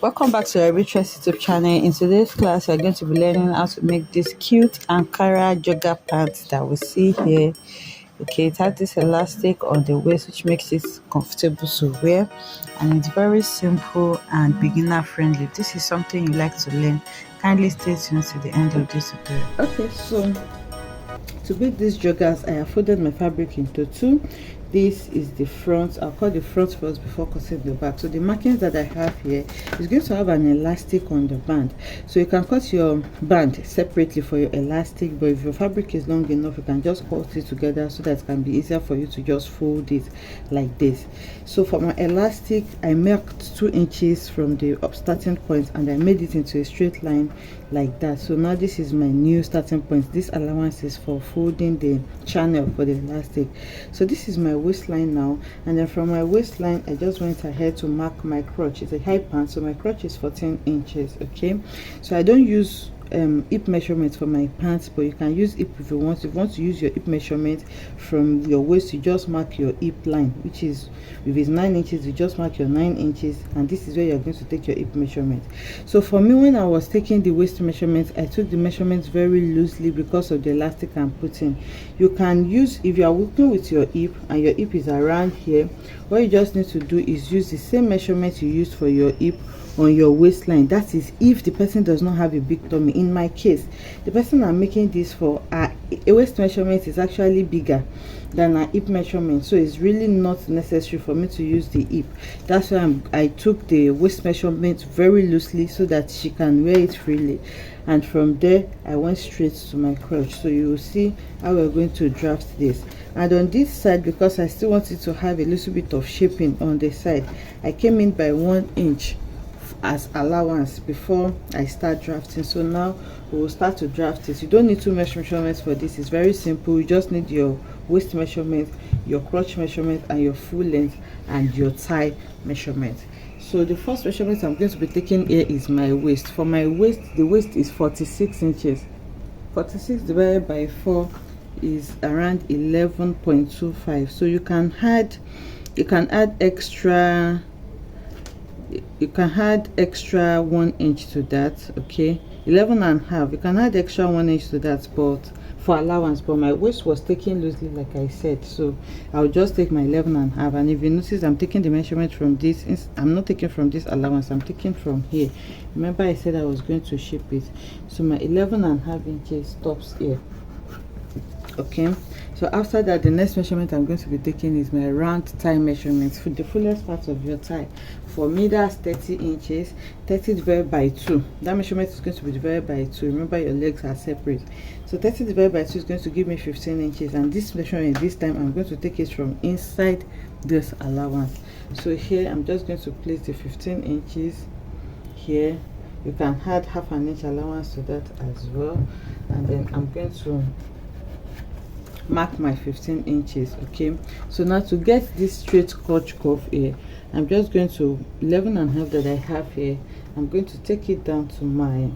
Welcome back to LarryB YouTube channel. In today's class, we're going to be learning how to make this cute Ankara jogger pants that we see here. Okay, it has this elastic on the waist which makes it comfortable to wear, and it's very simple and beginner friendly. If this is something you like to learn, kindly stay tuned to the end of this tutorial. Okay, so to make these joggers, I have folded my fabric into two. This is the front. I'll cut the front first before cutting the back. So the markings that I have here is going to have an elastic on the band, so you can cut your band separately for your elastic, but if your fabric is long enough, you can just cut it together so that it can be easier for you to just fold it like this. So for my elastic, I marked 2 inches from the starting point and I made it into a straight line like that. So now this is my new starting point. This allowance is for folding the channel for the elastic. So this is my waistline now, and then from my waistline I just went ahead to mark my crotch. It's a high pant, so my crotch is 14 inches. Okay, so I don't use hip measurement for my pants, but you can use hip if you want. If you want to use your hip measurement from your waist, you just mark your hip line, which is, if it's 9 inches, you just mark your 9 inches, and this is where you're going to take your hip measurement. So for me, when I was taking the waist measurements, I took the measurements very loosely because of the elastic I'm putting. You can use, if you are working with your hip and your hip is around here, what you just need to do is use the same measurement you used for your hip on your waistline. That is if the person does not have a big tummy. In my case, the person I'm making this for, a waist measurement is actually bigger than a hip measurement, so it's really not necessary for me to use the hip. That's why I took the waist measurement very loosely so that she can wear it freely, and from there I went straight to my crotch. So you will see how we're going to draft this. And on this side, because I still wanted to have a little bit of shaping on the side, I came in by 1 inch as allowance before I start drafting. So now we will start to draft it. You don't need 2 measurements for this. It's very simple. You just need your waist measurement, your crotch measurement, and your full length, and your thigh measurement. So the first measurement I'm going to be taking here is my waist. For my waist, the waist is 46 inches. 46 divided by 4 is around 11.25. so you can add extra, you can add extra 1 inch to that. Okay, 11.5, you can add extra 1 inch to that, but for allowance. But my waist was taken loosely, like I said, so I'll just take my 11.5. And if you notice, I'm taking the measurement from this. I'm not taking from this allowance, I'm taking from here. Remember I said I was going to shape it, so my 11.5 inches stops here. Okay, so after that, the next measurement I'm going to be taking is my round thigh measurement for the fullest part of your thigh. For me, that's 30 inches. 30 divided by 2, that measurement is going to be divided by 2. Remember, your legs are separate, so 30 divided by 2 is going to give me 15 inches. And this measurement, this time I'm going to take it from inside this allowance. So here I'm just going to place the 15 inches here. You can add half an inch allowance to that as well, and then I'm going to mark my 15 inches. Okay, so now to get this straight crotch curve here, I'm just going to 11.5 that I have here, I'm going to take it down to my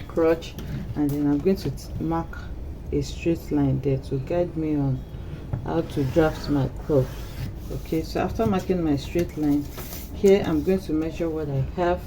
crotch, and then I'm going to mark a straight line there to guide me on how to draft my curve. Okay, so after marking my straight line here, I'm going to measure what I have.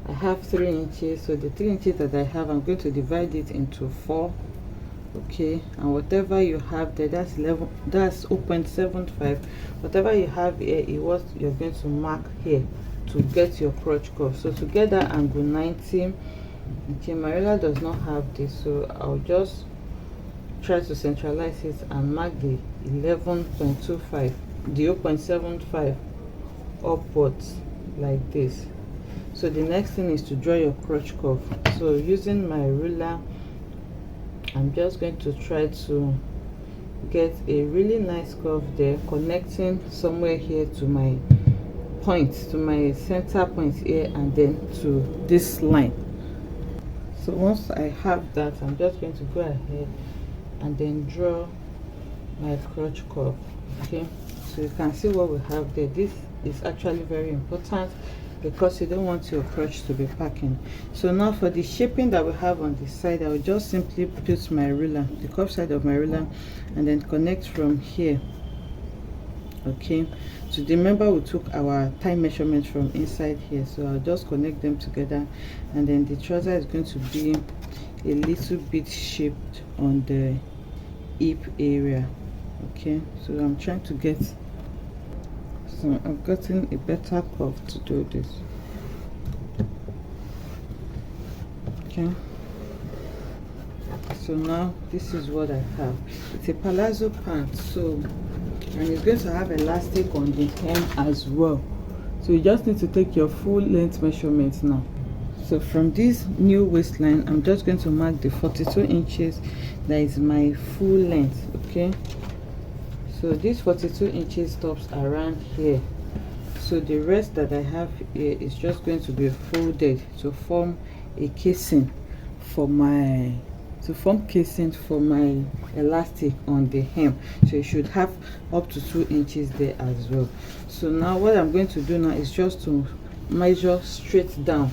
I have 3 inches, so the 3 inches that I have, I'm going to divide it into 4. Okay, and whatever you have there, that's 0.75. Whatever you have here is what you're going to mark here to get your crotch curve. So together angle 90. Okay, my ruler does not have this, so I'll just try to centralize it and mark the 11.25, the 0.75 upwards like this. So the next thing is to draw your crotch curve. So using my ruler, I'm just going to try to get a really nice curve there, connecting somewhere here to my point, to my center point here, and then to this line. So once I have that, I'm just going to go ahead and then draw my crotch curve. Okay, so you can see what we have there. This is actually very important because you don't want your crotch to be packing. So now for the shaping that we have on this side, I will just simply put my ruler, the curved side of my ruler, and then connect from here. Okay, today. Remember we took our thigh measurement from inside here, so I'll just connect them together, and then the trouser is going to be a little bit shaped on the hip area. Okay, so I'm trying to get, so I've gotten a better curve to do this. Okay, so now this is what I have. It's a palazzo pant, so, and it's going to have elastic on the hem as well, so you just need to take your full length measurements now. So from this new waistline, I'm just going to mark the 42 inches. That is my full length. Okay, so this 42 inches stops around here, so the rest that I have here is just going to be folded to form a casing for my elastic on the hem. So you should have up to 2 inches there as well. So now what I'm going to do now is just to measure straight down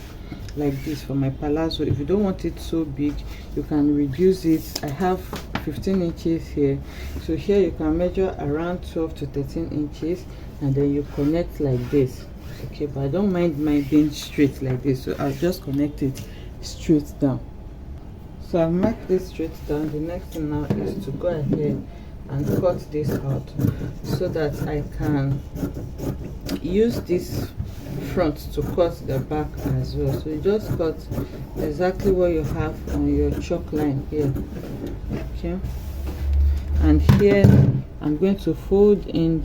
like this for my palazzo. If you don't want it so big, you can reduce it. I have 15 inches here, so here you can measure around 12 to 13 inches, and then you connect like this. Okay, but I don't mind mine being straight like this, so I'll just connect it straight down. So I've marked this straight down. The next thing now is to go ahead and cut this out so that I can use this front to cut the back as well. So you just cut exactly what you have on your chalk line here. Okay, and here I'm going to fold in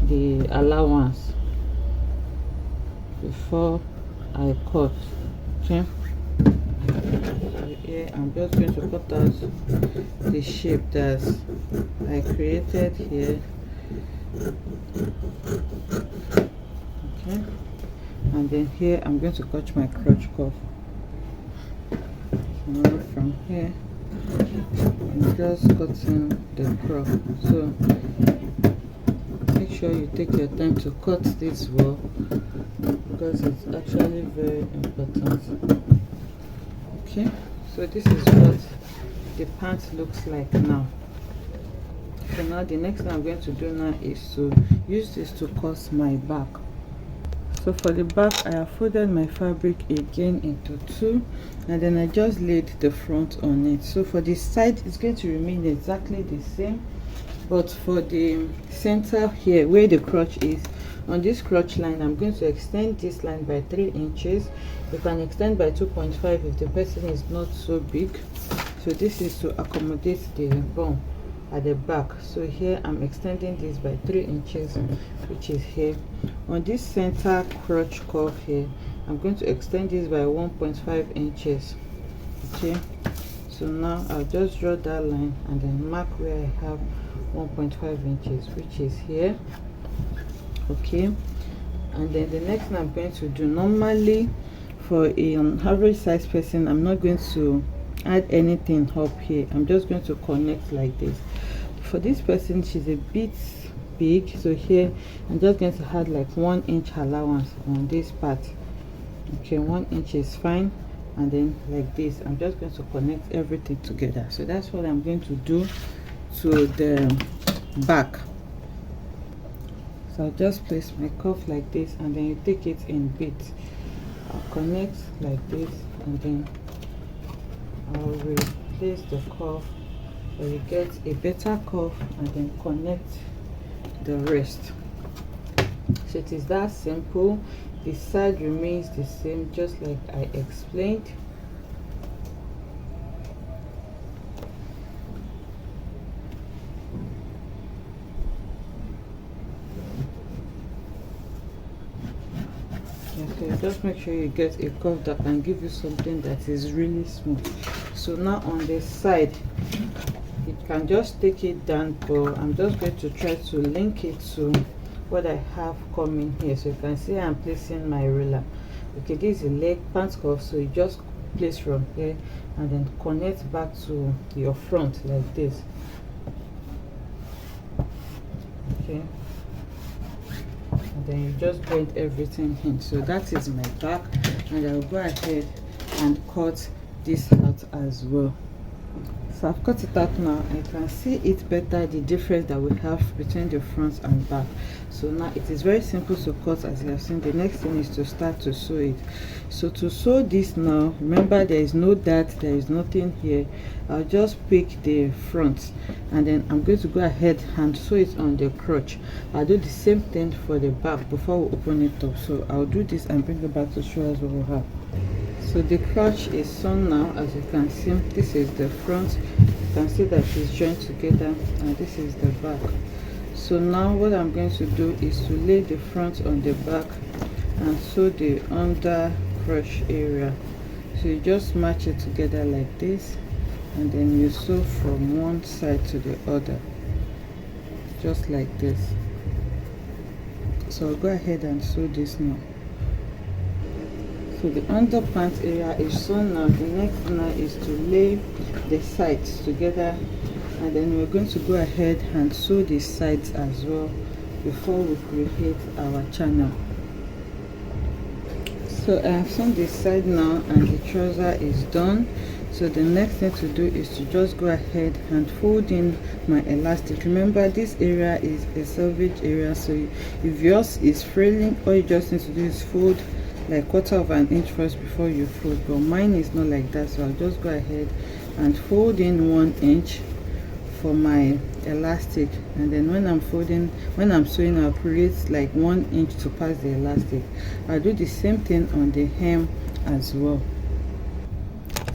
the allowance before I cut. Okay, so here I'm just going to cut out the shape that I created here. Okay, and then here I'm going to cut my crotch cuff. So from here I'm just cutting the crop, so make sure you take your time to cut this well, because it's actually very important. Okay, so this is what the pant looks like now. So now the next thing I'm going to do now is to use this to cut my back. So for the back, I have folded my fabric again into two, and then I just laid the front on it. So for the side, it's going to remain exactly the same, but for the center here where the crotch is, on this crotch line, I'm going to extend this line by 3 inches. You can extend by 2.5 if the person is not so big. So this is to accommodate the bum at the back. So here I'm extending this by 3 inches, which is here. On this center crotch curve here, I'm going to extend this by 1.5 inches. Okay, so now I'll just draw that line and then mark where I have 1.5 inches, which is here. Okay, and then the next thing I'm going to do, normally for an average size person, I'm not going to add anything up here. I'm just going to connect like this. For this person, she's a bit big, so here I'm just going to add like 1 inch allowance on this part. Okay, 1 inch is fine, and then like this I'm just going to connect everything together. So that's what I'm going to do to the back. So I'll just place my cuff like this, and then you take it in bits. I'll connect like this, and then I'll replace the cuff, so you get a better cuff, and then connect the rest. So it is that simple. The side remains the same, just like I explained. Okay, just make sure you get a curve that can give you something that is really smooth. So now on the side, you can just take it down, but I'm just going to try to link it to what I have coming here. So you can see I'm placing my ruler. Okay, this is a leg pants cuff, so you just place from here and then connect back to your front like this. Okay, and then you just bend everything in. So that is my back, and I'll go ahead and cut this out as well. So I've cut it out now. I can see it better, the difference that we have between the front and back. So now it is very simple to cut, as you have seen. The next thing is to start to sew it. So to sew this now, remember there is no dart, there is nothing here. I'll just pick the front and then I'm going to go ahead and sew it on the crotch. I'll do the same thing for the back before we open it up. So I'll do this and bring it back to show us what we have. So the crotch is sewn now, as you can see. This is the front, you can see that it's joined together, and this is the back. So now what I'm going to do is to lay the front on the back and sew the under crotch area. So you just match it together like this, and then you sew from one side to the other, just like this. So I'll go ahead and sew this now. So the underpants area is sewn now. The next thing now is to lay the sides together, and then we're going to go ahead and sew the sides as well before we create our channel. So I have sewn this side now, and the trouser is done. So the next thing to do is to just go ahead and fold in my elastic. Remember, this area is a selvage area, so if yours is fraying, all you just need to do is fold like 1/4 of an inch first before you fold, but mine is not like that. So I'll just go ahead and fold in 1 inch for my elastic, and then when I'm sewing, I'll create like 1 inch to pass the elastic. I'll do the same thing on the hem as well.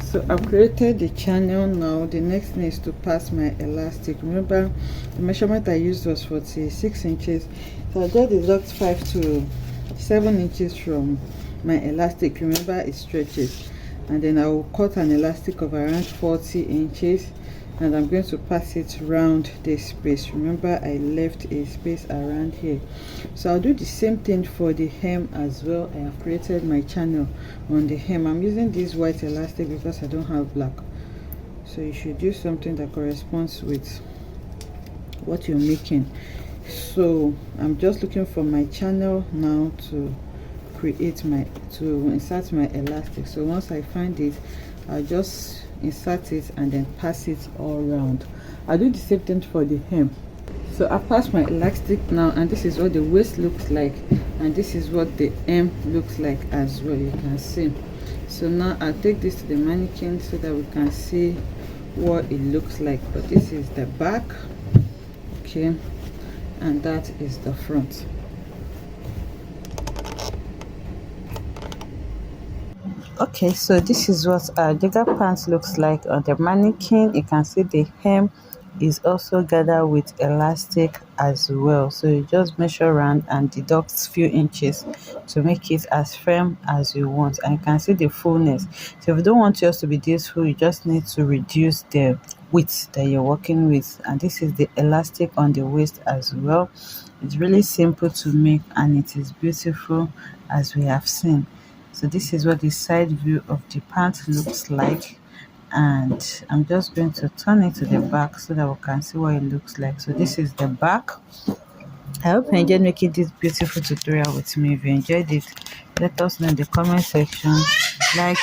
So I've created the channel now. The next thing is to pass my elastic. Remember, the measurement I used was 46 inches, so I just deduct 5 to 7 inches from my elastic. Remember, it stretches, and then I will cut an elastic of around 40 inches, and I'm going to pass it around this space. Remember, I left a space around here. So I'll do the same thing for the hem as well. I have created my channel on the hem. I'm using this white elastic because I don't have black, so you should use something that corresponds with what you're making. So I'm just looking for my channel now to insert my elastic. So once I find it, I'll just insert it and then pass it all around. I'll do the same thing for the hem. So I passed my elastic now, and this is what the waist looks like, and this is what the hem looks like as well, you can see. So now I'll take this to the mannequin so that we can see what it looks like. But this is the back, okay, and that is the front. Okay, so this is what our jogger pants looks like on the mannequin. You can see the hem is also gathered with elastic as well, so you just measure around and deduct few inches to make it as firm as you want, and you can see the fullness. So if you don't want yours to be this full, you just need to reduce the width that you're working with. And this is the elastic on the waist as well. It's really simple to make, and it is beautiful as we have seen. So this is what the side view of the pant looks like, and I'm just going to turn it to the back so that we can see what it looks like. So this is the back. I hope you enjoyed making this beautiful tutorial with me. If you enjoyed it, let us know in the comment section. Like,